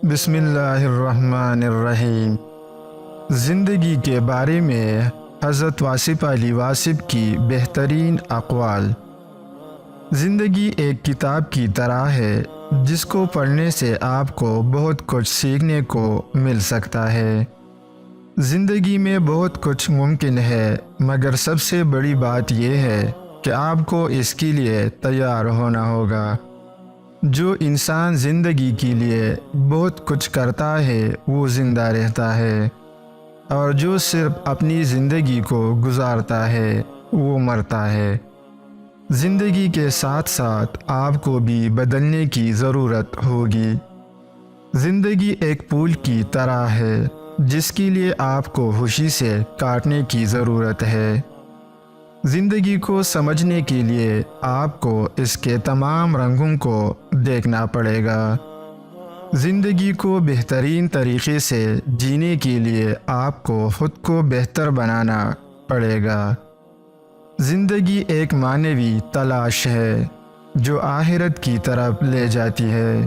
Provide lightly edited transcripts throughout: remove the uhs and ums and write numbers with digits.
بسم اللہ الرحمن الرحیم۔ زندگی کے بارے میں حضرت واصف علی واصف کی بہترین اقوال۔ زندگی ایک کتاب کی طرح ہے جس کو پڑھنے سے آپ کو بہت کچھ سیکھنے کو مل سکتا ہے۔ زندگی میں بہت کچھ ممکن ہے، مگر سب سے بڑی بات یہ ہے کہ آپ کو اس کے لیے تیار ہونا ہوگا۔ جو انسان زندگی کے لیے بہت کچھ کرتا ہے وہ زندہ رہتا ہے، اور جو صرف اپنی زندگی کو گزارتا ہے وہ مرتا ہے۔ زندگی کے ساتھ ساتھ آپ کو بھی بدلنے کی ضرورت ہوگی۔ زندگی ایک پھول کی طرح ہے جس کے لیے آپ کو خوشی سے کاٹنے کی ضرورت ہے۔ زندگی کو سمجھنے کے لیے آپ کو اس کے تمام رنگوں کو دیکھنا پڑے گا۔ زندگی کو بہترین طریقے سے جینے کے لیے آپ کو خود کو بہتر بنانا پڑے گا۔ زندگی ایک معنوی تلاش ہے جو آخرت کی طرف لے جاتی ہے۔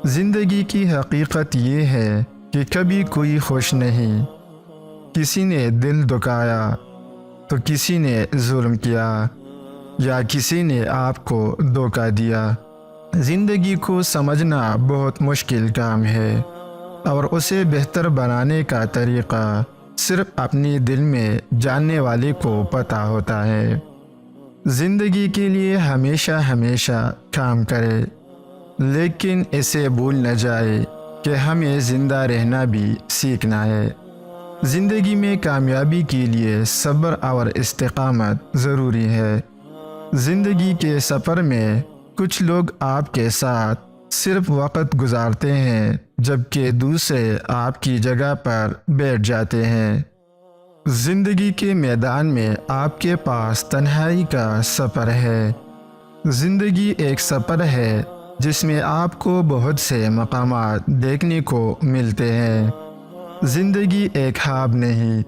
زندگی کی حقیقت یہ ہے کہ کبھی کوئی خوش نہیں۔ کسی نے دل دکھایا تو کسی نے ظلم کیا، یا کسی نے آپ کو دھوکہ دیا۔ زندگی کو سمجھنا بہت مشکل کام ہے، اور اسے بہتر بنانے کا طریقہ صرف اپنے دل میں جاننے والے کو پتہ ہوتا ہے۔ زندگی کے لیے ہمیشہ کام کرے، لیکن اسے بھول نہ جائے کہ ہمیں زندہ رہنا بھی سیکھنا ہے۔ زندگی میں کامیابی کے لیے صبر اور استقامت ضروری ہے۔ زندگی کے سفر میں کچھ لوگ آپ کے ساتھ صرف وقت گزارتے ہیں، جبکہ دوسرے آپ کی جگہ پر بیٹھ جاتے ہیں۔ زندگی کے میدان میں آپ کے پاس تنہائی کا سفر ہے۔ زندگی ایک سفر ہے جس میں آپ کو بہت سے مقامات دیکھنے کو ملتے ہیں۔ زندگی ایک خواب نہیں،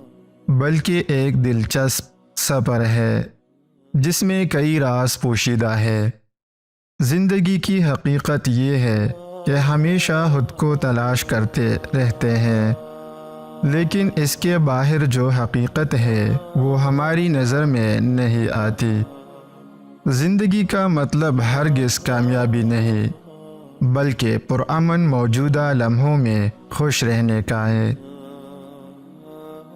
بلکہ ایک دلچسپ سفر ہے جس میں کئی راز پوشیدہ ہے۔ زندگی کی حقیقت یہ ہے کہ ہمیشہ خود کو تلاش کرتے رہتے ہیں، لیکن اس کے باہر جو حقیقت ہے وہ ہماری نظر میں نہیں آتی۔ زندگی کا مطلب ہرگز کامیابی نہیں، بلکہ پرامن موجودہ لمحوں میں خوش رہنے کا ہے۔